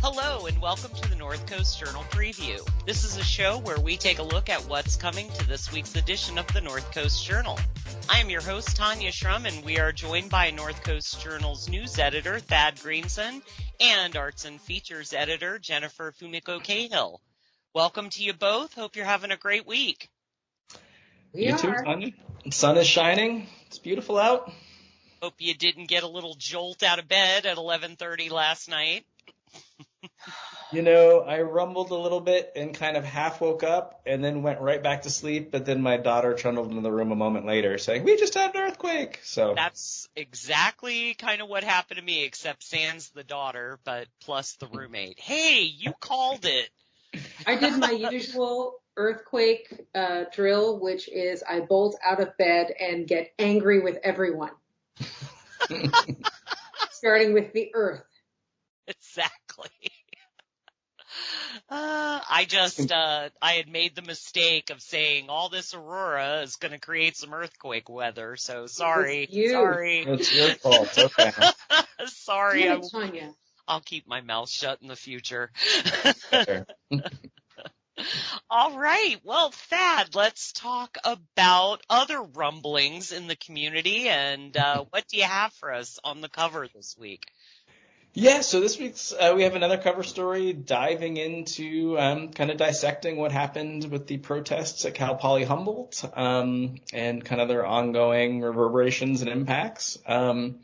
Hello and welcome to the North Coast Journal Preview. This is a show where we take a look at what's coming to this week's edition of the North Coast Journal. I am your host, Tanya Shrum, and we are joined by North Coast Journal's news editor, Thad Greenson, and arts and features editor, Jennifer Fumiko Cahill. Welcome to you both. Hope you're having a great week. You too, Tanya. The sun is shining. It's beautiful out. Hope you didn't get a little jolt out of bed at 11:30 last night. You know, I rumbled a little bit and kind of half woke up and then went right back to sleep. But then my daughter trundled into the room a moment later saying, "We just had an earthquake." So that's exactly kind of what happened to me, except sans the daughter, but plus the roommate. Hey, you called it. I did my usual earthquake drill, which is I bolt out of bed and get angry with everyone. Starting with the earth. Exactly. I had made the mistake of saying all this aurora is going to create some earthquake weather. So sorry. Sorry. It's your fault. Okay. Sorry. Tanya. I'll keep my mouth shut in the future. Sure. All right. Well, Thad, let's talk about other rumblings in the community. And what do you have for us on the cover this week? Yeah, so this week's we have another cover story diving into kind of dissecting what happened with the protests at Cal Poly Humboldt and kind of their ongoing reverberations and impacts. And,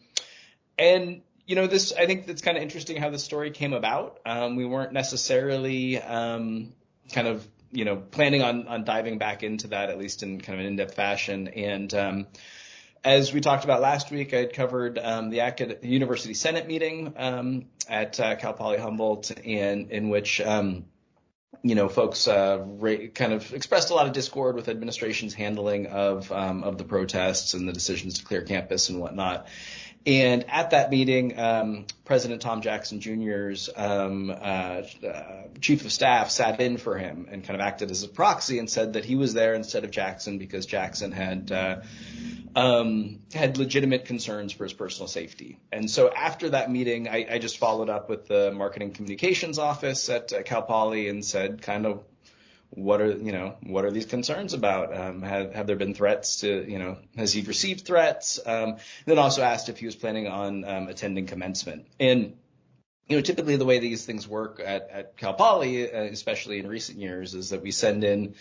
you know, I think it's kind of interesting how the story came about. We weren't necessarily kind of, you know, planning on diving back into that, at least in kind of an in-depth fashion. And as we talked about last week, I had covered the University Senate meeting at Cal Poly Humboldt, and in which you know, folks kind of expressed a lot of discord with administration's handling of the protests and the decisions to clear campus and whatnot. And at that meeting, President Tom Jackson Jr.'s chief of staff sat in for him and kind of acted as a proxy and said that he was there instead of Jackson because Jackson had legitimate concerns for his personal safety. And so after that meeting, I just followed up with the marketing communications office at Cal Poly and said kind of, what are these concerns about? Have there been threats to, you know, has he received threats? Then also asked if he was planning on attending commencement. And, you know, typically the way these things work at Cal Poly, especially in recent years, is that we send in,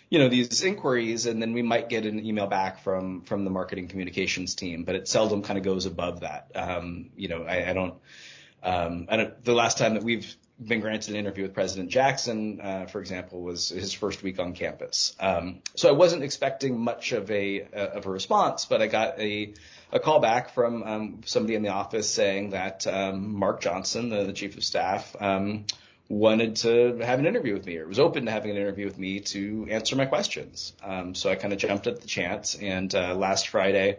you know, these inquiries and then we might get an email back from the marketing communications team, but it seldom kind of goes above that. You know, I don't, the last time that we've been granted an interview with President Jackson, for example, was his first week on campus. So I wasn't expecting much of a response, but I got a call back from somebody in the office saying that Mark Johnson, the chief of staff, wanted to have an interview with me, or was open to having an interview with me to answer my questions. So I kind of jumped at the chance, and last Friday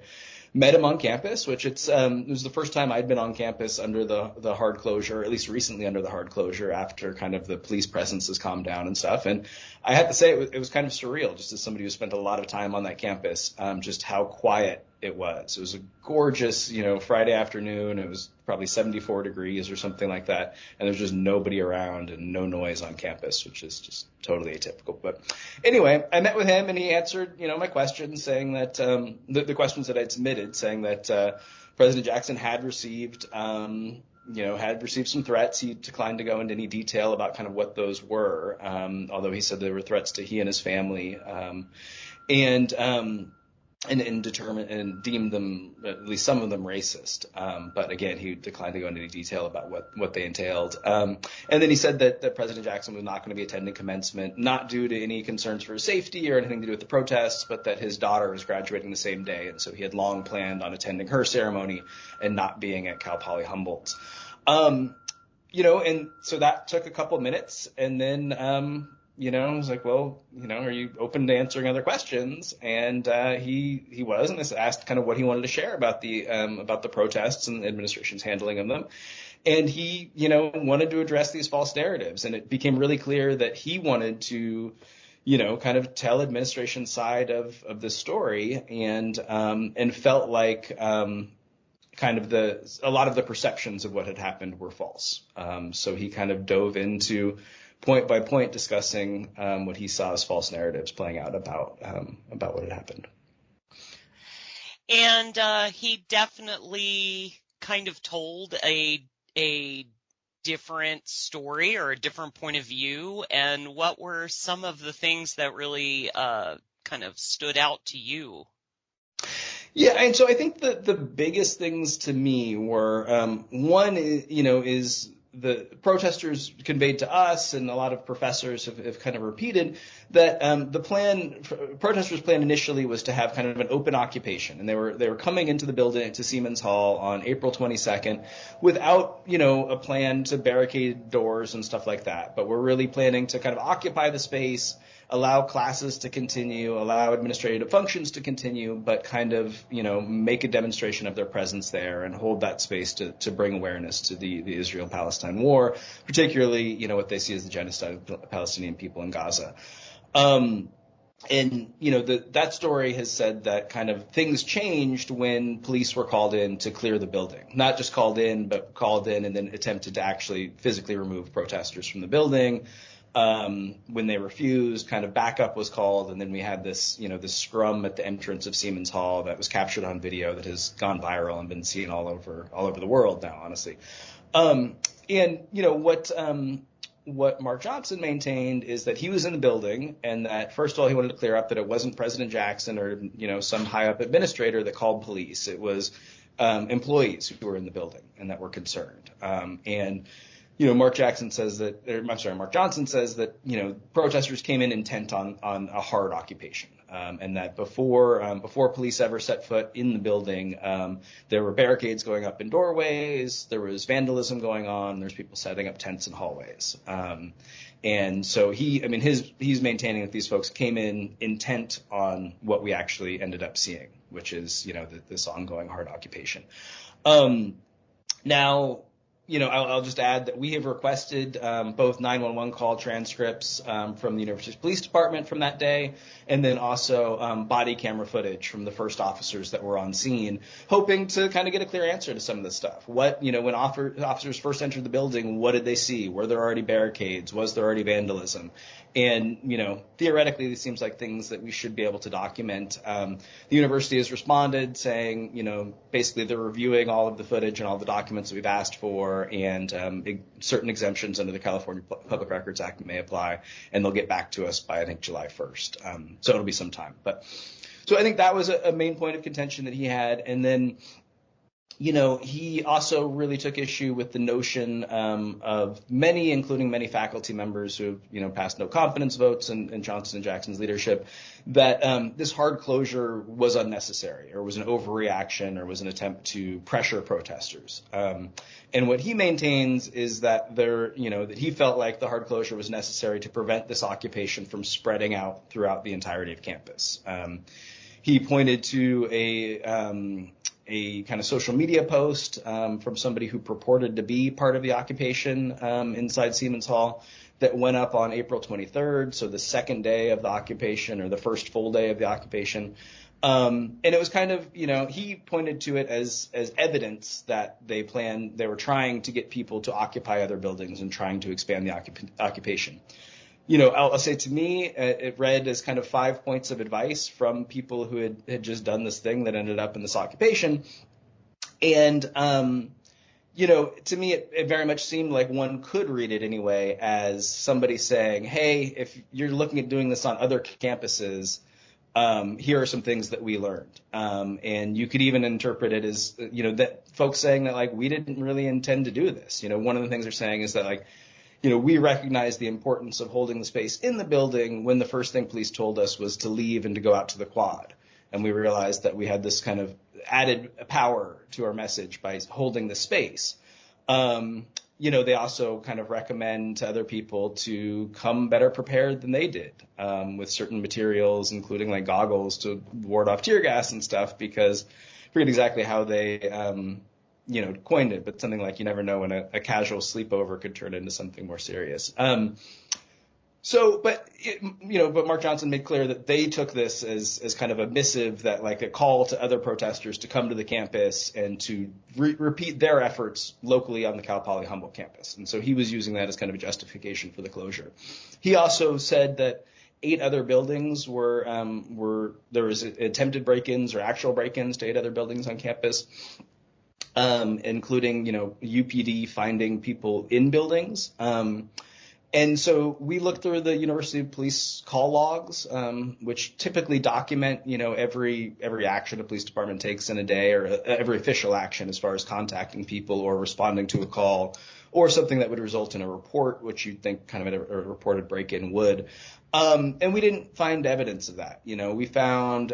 met him on campus, which it was the first time I'd been on campus under the hard closure, at least recently under the hard closure after kind of the police presence has calmed down and stuff. And I had to say it was kind of surreal, just as somebody who spent a lot of time on that campus, just how quiet it was. It was a gorgeous, you know, Friday afternoon. It was probably 74 degrees or something like that. And there's just nobody around and no noise on campus, which is just totally atypical. But anyway, I met with him and he answered, you know, my questions, saying that the questions that I'd submitted, saying that President Jackson had received some threats. He declined to go into any detail about kind of what those were, although he said there were threats to he and his family, and deemed them, at least some of them, racist. But again, he declined to go into any detail about what they entailed. And then he said that President Jackson was not going to be attending commencement, not due to any concerns for his safety or anything to do with the protests, but that his daughter was graduating the same day. And so he had long planned on attending her ceremony and not being at Cal Poly Humboldt. You know, and so that took a couple minutes, and then I was like, well, are you open to answering other questions? And he was, and I asked kind of what he wanted to share about the protests and the administration's handling of them. And he, wanted to address these false narratives. And it became really clear that he wanted to, kind of tell administration's side of this story, and felt like kind of a lot of the perceptions of what had happened were false. So he kind of dove into point by point discussing what he saw as false narratives playing out about what had happened. And he definitely kind of told a different story or a different point of view. And what were some of the things that really kind of stood out to you? Yeah, and so I think the biggest things to me were one, is the protesters conveyed to us, and a lot of professors have kind of repeated that protesters' plan initially was to have kind of an open occupation, and they were coming into the building to Siemens Hall on April 22nd without a plan to barricade doors and stuff like that, but we're really planning to kind of occupy the space, allow classes to continue, allow administrative functions to continue, but kind of, make a demonstration of their presence there and hold that space to bring awareness to the Israel-Palestine war, particularly, what they see as the genocide of the Palestinian people in Gaza. And, that story has said that kind of things changed when police were called in to clear the building. Not just called in, but called in and then attempted to actually physically remove protesters from the building. When they refused, kind of backup was called, and then we had this scrum at the entrance of Siemens Hall that was captured on video that has gone viral and been seen all over the world now, honestly. What Mark Johnson maintained is that he was in the building, and that first of all he wanted to clear up that it wasn't President Jackson or some high up administrator that called police. It was employees who were in the building and that were concerned. Mark Johnson says that, protesters came in intent on a hard occupation, and that before police ever set foot in the building, there were barricades going up in doorways, there was vandalism going on, there's people setting up tents in hallways. And so he's maintaining that these folks came in intent on what we actually ended up seeing, which is, this ongoing hard occupation. Now, I'll just add that we have requested both 911 call transcripts from the University Police Department from that day, and then also body camera footage from the first officers that were on scene, hoping to kind of get a clear answer to some of this stuff. What, when officers first entered the building, what did they see? Were there already barricades? Was there already vandalism? And, theoretically, these seems like things that we should be able to document. The university has responded saying, basically they're reviewing all of the footage and all the documents that we've asked for, and certain exemptions under the California Public Records Act may apply, and they'll get back to us by, I think, July 1st. So it'll be some time. So I think that was a main point of contention that he had. And then, he also really took issue with the notion of many, including many faculty members who have, passed no confidence votes in Johnson and Jackson's leadership, that this hard closure was unnecessary or was an overreaction or was an attempt to pressure protesters. And what he maintains is that that he felt like the hard closure was necessary to prevent this occupation from spreading out throughout the entirety of campus. He pointed to a kind of social media post from somebody who purported to be part of the occupation inside Siemens Hall that went up on April 23rd, so the second day of the occupation or the first full day of the occupation. And it was kind of, he pointed to it as evidence that they were trying to get people to occupy other buildings and trying to expand the occupation. I'll say to me, it read as kind of 5 points of advice from people who had just done this thing that ended up in this occupation. And, to me, it very much seemed like one could read it anyway as somebody saying, hey, if you're looking at doing this on other campuses, here are some things that we learned. And you could even interpret it as, that folks saying that, we didn't really intend to do this. One of the things they're saying is that, we recognize the importance of holding the space in the building when the first thing police told us was to leave and to go out to the quad. And we realized that we had this kind of added power to our message by holding the space. they also kind of recommend to other people to come better prepared than they did, with certain materials, including like goggles to ward off tear gas and stuff, because I forget exactly how they, coined it, but something like you never know when a casual sleepover could turn into something more serious. But Mark Johnson made clear that they took this as kind of a missive, that like a call to other protesters to come to the campus and to repeat their efforts locally on the Cal Poly Humboldt campus. And so he was using that as kind of a justification for the closure. He also said that 8 other buildings there was attempted break-ins or actual break-ins to 8 other buildings on campus, including, UPD finding people in buildings. And so we looked through the University Police call logs, which typically document, every action a police department takes in a day, or every official action as far as contacting people or responding to a call or something that would result in a report, which you'd think kind of a reported break-in would. And we didn't find evidence of that. We found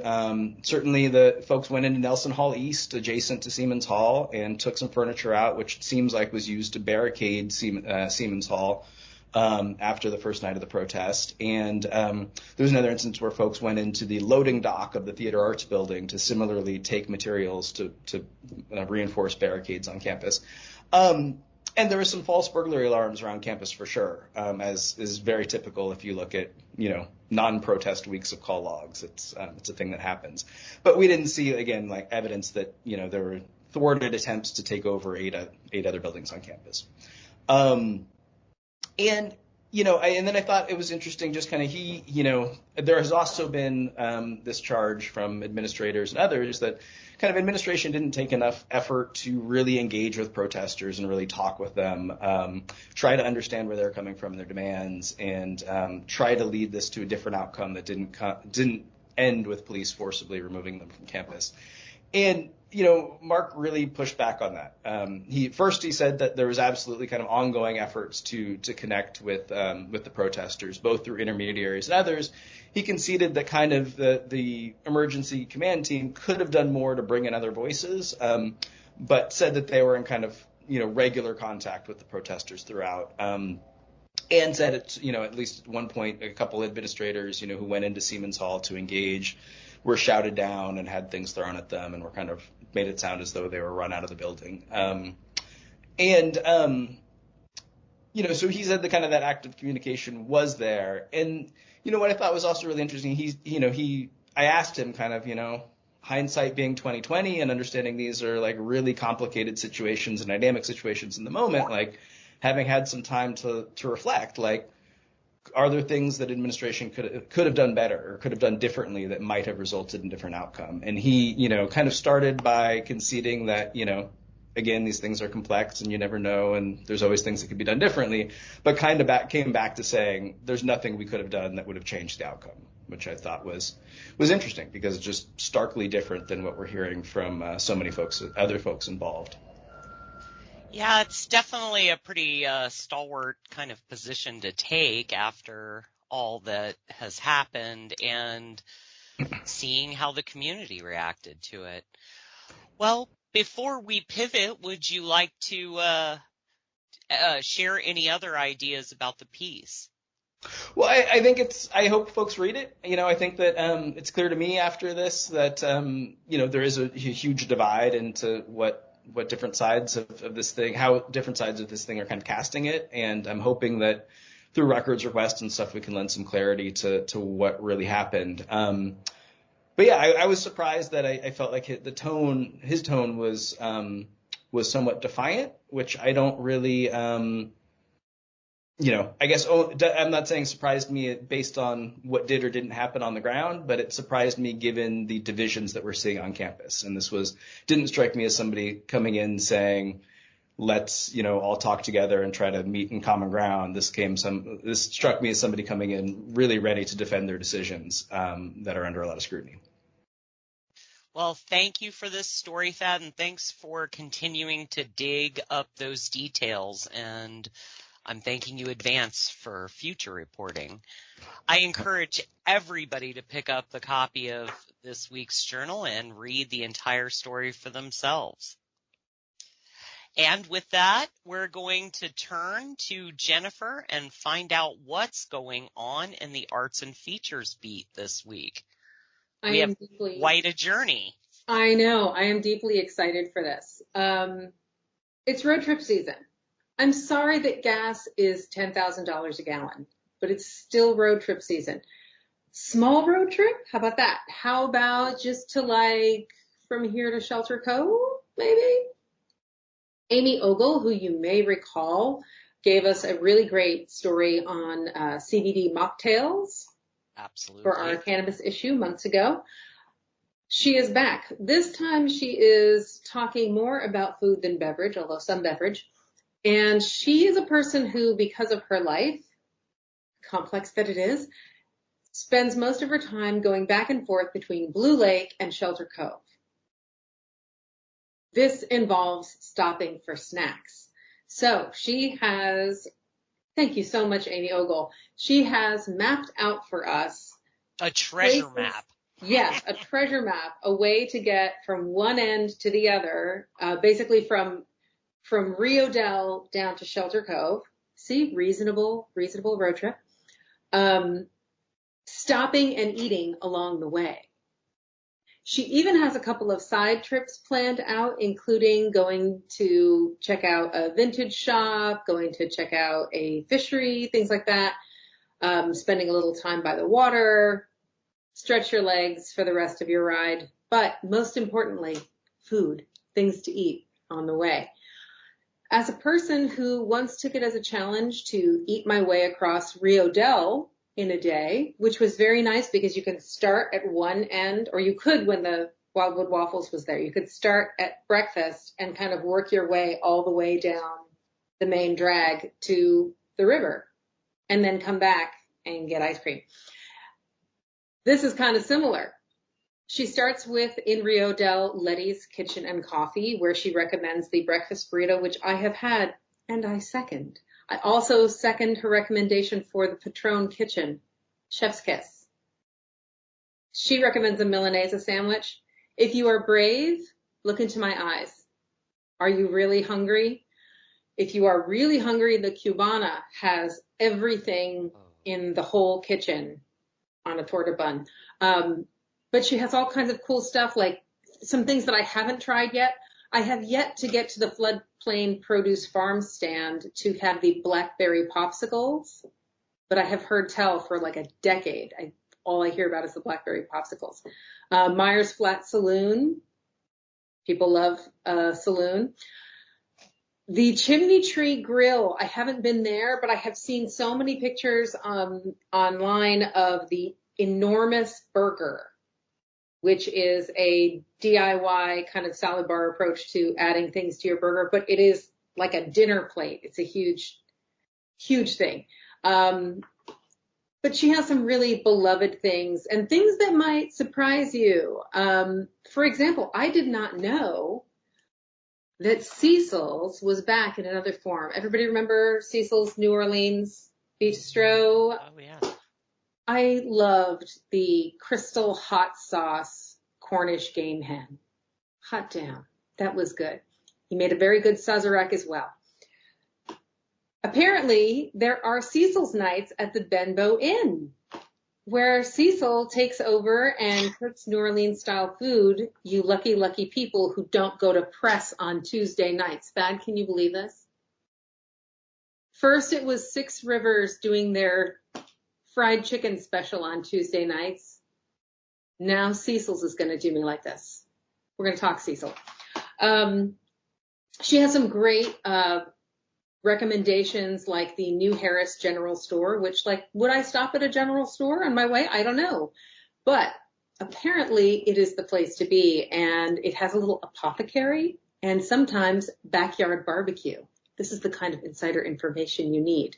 certainly the folks went into Nelson Hall East, adjacent to Siemens Hall, and took some furniture out, which seems like was used to barricade Siemens Hall after the first night of the protest. And there was another instance where folks went into the loading dock of the Theater Arts Building to similarly take materials to reinforce barricades on campus. And there were some false burglary alarms around campus for sure, as is very typical if you look at, non-protest weeks of call logs. It's a thing that happens. But we didn't see, again, like evidence that, there were thwarted attempts to take over eight other buildings on campus. And then I thought it was interesting, just kind of there has also been this charge from administrators and others that kind of administration didn't take enough effort to really engage with protesters and really talk with them, try to understand where they're coming from and their demands, and try to lead this to a different outcome that didn't end with police forcibly removing them from campus. And Mark really pushed back on that. He said that there was absolutely kind of ongoing efforts to connect with the protesters, both through intermediaries and others. He conceded that kind of the emergency command team could have done more to bring in other voices, but said that they were in kind of regular contact with the protesters throughout. And said at least at one point, a couple administrators, who went into Siemens Hall to engage were shouted down and had things thrown at them and were kind of made it sound as though they were run out of the building. So he said that kind of that active communication was there. And, what I thought was also really interesting, I asked him kind of, hindsight being 2020 and understanding these are like really complicated situations and dynamic situations in the moment, like having had some time to reflect, like, are there things that administration could have done better or could have done differently that might have resulted in different outcome? And he, kind of started by conceding that, again, these things are complex and you never know, and there's always things that could be done differently, but kind of came back to saying there's nothing we could have done that would have changed the outcome, which I thought was interesting because it's just starkly different than what we're hearing from so many other folks involved. Yeah, it's definitely a pretty stalwart kind of position to take after all that has happened and seeing how the community reacted to it. Well, before we pivot, would you like to share any other ideas about the piece? Well, I think I hope folks read it. I think that it's clear to me after this that, there is a huge divide into what different sides of this thing, how different sides of this thing are kind of casting it. And I'm hoping that through records requests and stuff, we can lend some clarity to what really happened. But yeah, I was surprised that I felt like his tone was somewhat defiant, which I don't really, I guess I'm not saying surprised me based on what did or didn't happen on the ground, but it surprised me given the divisions that we're seeing on campus. And this didn't strike me as somebody coming in saying, let's, all talk together and try to meet in common ground. This struck me as somebody coming in really ready to defend their decisions that are under a lot of scrutiny. Well, thank you for this story, Thad, and thanks for continuing to dig up those details. And I'm thanking you in advance for future reporting. I encourage everybody to pick up the copy of this week's journal and read the entire story for themselves. And with that, we're going to turn to Jennifer and find out what's going on in the arts and features beat this week. We have quite a journey. I know. I am deeply excited for this. It's road trip season. I'm sorry that gas is $10,000 a gallon, but it's still road trip season. Small road trip? How about that? How about just to from here to Shelter Cove, maybe? Amy Ogle, who you may recall, gave us a really great story on CBD mocktails. Absolutely. For our cannabis issue months ago. She is back. This time she is talking more about food than beverage, although some beverage. And she is a person who, because of her life, complex that it is, spends most of her time going back and forth between Blue Lake and Shelter Cove. This involves stopping for snacks. So she has, thank you so much, Amy Ogle. She has mapped out for us a treasure map. Yes, a treasure map, a way to get from one end to the other, basically from Rio Dell down to Shelter Cove. See, reasonable road trip. Stopping and eating along the way. She even has a couple of side trips planned out, including going to check out a vintage shop, going to check out a fishery, things like that, spending a little time by the water, stretch your legs for the rest of your ride, but most importantly, food, things to eat on the way. As a person who once took it as a challenge to eat my way across Rio Dell in a day, which was very nice because you can start at one end, or you could when the Wildwood Waffles was there. You could start at breakfast and kind of work your way all the way down the main drag to the river and then come back and get ice cream. This is kind of similar. She starts with, in Rio Dell, Letty's Kitchen and Coffee, where she recommends the breakfast burrito, which I have had, and I second. I also second her recommendation for the Patron Kitchen, Chef's Kiss. She recommends a Milanese sandwich. If you are brave, look into my eyes. Are you really hungry? If you are really hungry, the Cubana has everything in the whole kitchen on a torta bun. But she has all kinds of cool stuff, like some things that I haven't tried yet. I have yet to get to the Floodplain Produce Farm stand to have the blackberry popsicles, but I have heard tell for like a decade. All I hear about is the blackberry popsicles. Myers Flat Saloon. People love saloon. The Chimney Tree Grill. I haven't been there, but I have seen so many pictures online of the enormous burger, which is a DIY kind of salad bar approach to adding things to your burger, but it is like a dinner plate. It's a huge, huge thing. But she has some really beloved things and things that might surprise you. For example, I did not know that Cecil's was back in another form. Everybody remember Cecil's New Orleans Bistro? Oh, yeah. I loved the crystal hot sauce Cornish game hen. Hot damn. That was good. He made a very good Sazerac as well. Apparently, there are Cecil's nights at the Benbow Inn, where Cecil takes over and cooks New Orleans style food, you lucky, lucky people who don't go to press on Tuesday nights. Thad, can you believe this? First, it was Six Rivers doing their fried chicken special on Tuesday nights. Now Cecil's is going to do me like this. We're going to talk Cecil. She has some great recommendations like the New Harris General Store, which would I stop at a general store on my way? I don't know. But apparently it is the place to be, and it has a little apothecary and sometimes backyard barbecue. This is the kind of insider information you need.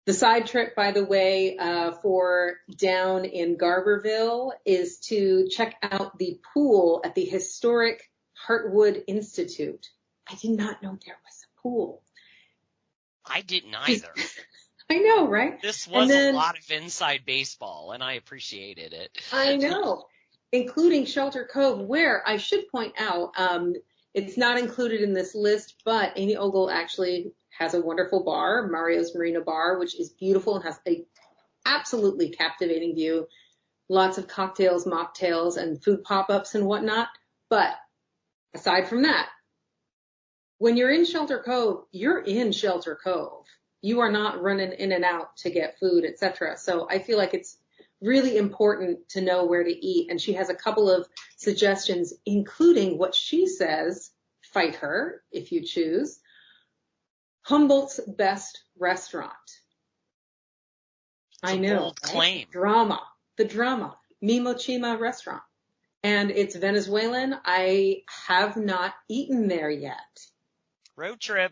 The side trip, by the way, for down in Garberville is to check out the pool at the historic Heartwood Institute. I did not know there was a pool. I didn't either. I know, right? This was a lot of inside baseball, and I appreciated it. I know, including Shelter Cove, where I should point out, It's not included in this list, but Amy Ogle actually has a wonderful bar, Mario's Marina Bar, which is beautiful and has a absolutely captivating view. Lots of cocktails, mocktails, and food pop-ups and whatnot. But aside from that, when you're in Shelter Cove, you're in Shelter Cove. You are not running in and out to get food, etc. So I feel like it's really important to know where to eat. And she has a couple of suggestions, including what she says, fight her if you choose, Humboldt's best restaurant. It's I a know. bold Right? claim. The drama, Mimo Chima restaurant. And it's Venezuelan. I have not eaten there yet. Road trip.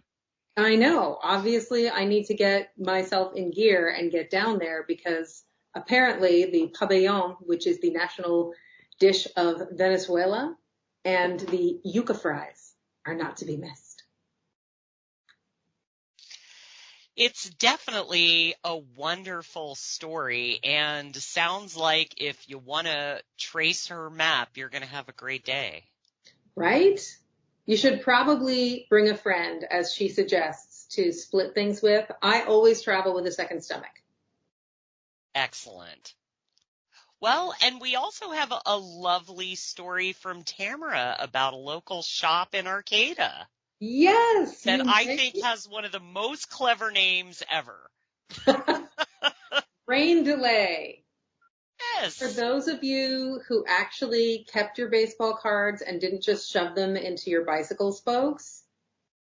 I know. Obviously, I need to get myself in gear and get down there because apparently the pabellon, which is the national dish of Venezuela, and the yuca fries are not to be missed. It's definitely a wonderful story, and sounds like if you want to trace her map, you're going to have a great day. Right? You should probably bring a friend, as she suggests, to split things with. I always travel with a second stomach. Excellent. Well, and we also have a lovely story from Tamara about a local shop in Arcata. Yes. That I think has one of the most clever names ever. Rain delay. Yes. For those of you who actually kept your baseball cards and didn't just shove them into your bicycle spokes.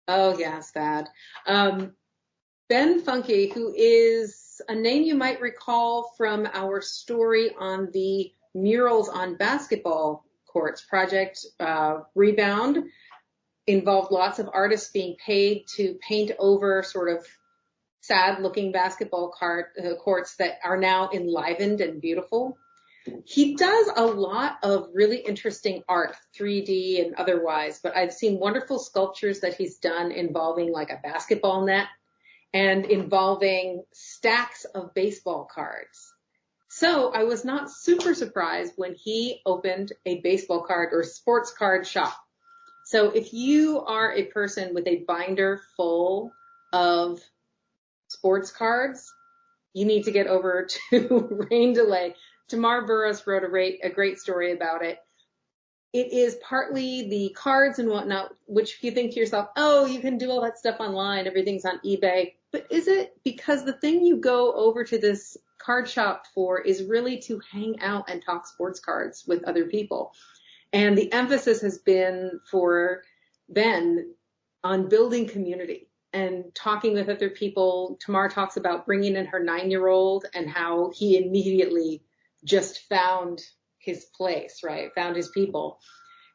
Oh, yes, that. Ben Funky, who is a name you might recall from our story on the murals on basketball courts, Project Rebound, involved lots of artists being paid to paint over sort of sad-looking basketball courts that are now enlivened and beautiful. He does a lot of really interesting art, 3D and otherwise, but I've seen wonderful sculptures that he's done involving like a basketball net and involving stacks of baseball cards. So I was not super surprised when he opened a baseball card or sports card shop. So if you are a person with a binder full of sports cards, you need to get over to Rain Delay. Tamar Burris wrote a great story about it. It is partly the cards and whatnot, which if you think to yourself, oh, you can do all that stuff online, everything's on eBay. But is it? Because the thing you go over to this card shop for is really to hang out and talk sports cards with other people. And the emphasis has been for Ben on building community and talking with other people. Tamar talks about bringing in her 9-year-old and how he immediately just found his place, right? Found his people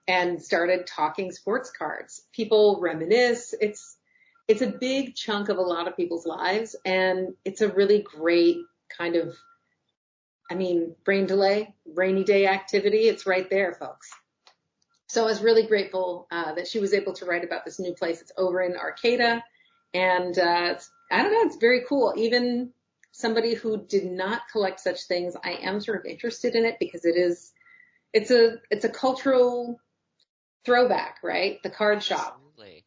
and started talking sports cards. People reminisce. It's a big chunk of a lot of people's lives, and it's a really great kind of, rain delay, rainy day activity. It's right there, folks. So I was really grateful that she was able to write about this new place. It's over in Arcata, and it's very cool. Even somebody who did not collect such things, I am sort of interested in it because it's a cultural throwback, right? The card shop. Absolutely.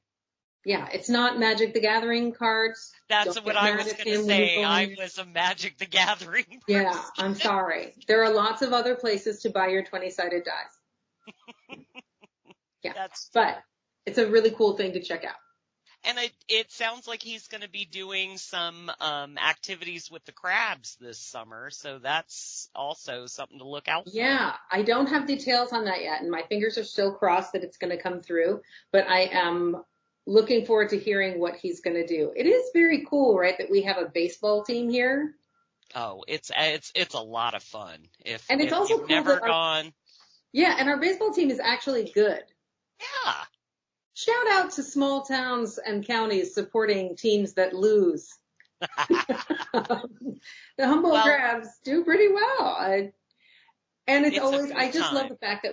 Yeah, it's not Magic the Gathering cards. That's what I was going to say. I was a Magic the Gathering person. Yeah, I'm sorry. There are lots of other places to buy your 20-sided dice. Yeah, but it's a really cool thing to check out. And it sounds like he's going to be doing some activities with the crabs this summer, so that's also something to look out for. Yeah, I don't have details on that yet, and my fingers are still crossed that it's going to come through, but I am looking forward to hearing what he's going to do. It is very cool, right, that we have a baseball team here. Oh, it's a lot of fun. If also you've cool never gone. Yeah, and our baseball team is actually good. Yeah. Shout out to small towns and counties supporting teams that lose. The Humboldt Crabs do pretty well. I just love the fact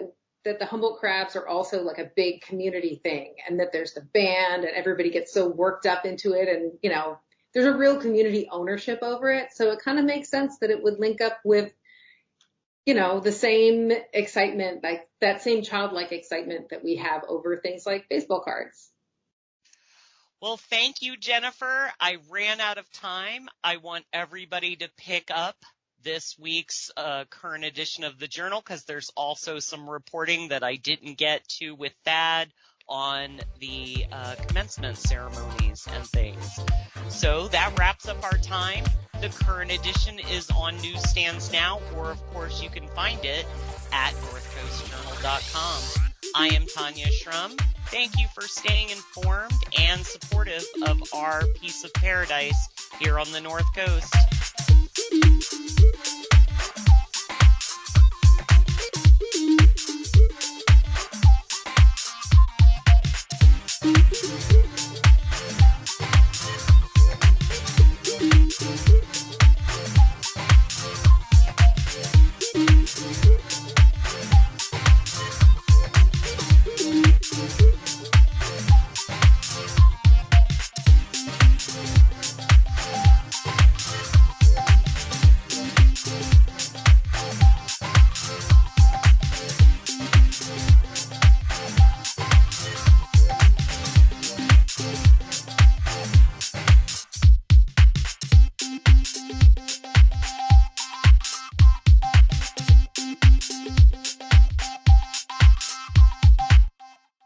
that the Humboldt Crabs are also like a big community thing, and that there's the band and everybody gets so worked up into it, and there's a real community ownership over it. So it kind of makes sense that it would link up with the same excitement, like that same childlike excitement that we have over things like baseball cards. Well, thank you, Jennifer. I ran out of time. I want everybody to pick up this week's current edition of the Journal, because there's also some reporting that I didn't get to with Thad on the commencement ceremonies and things. So that wraps up our time. The current edition is on newsstands now, or of course you can find it at northcoastjournal.com. I am Tanya Shrum. Thank you for staying informed and supportive of our piece of paradise here on the North Coast.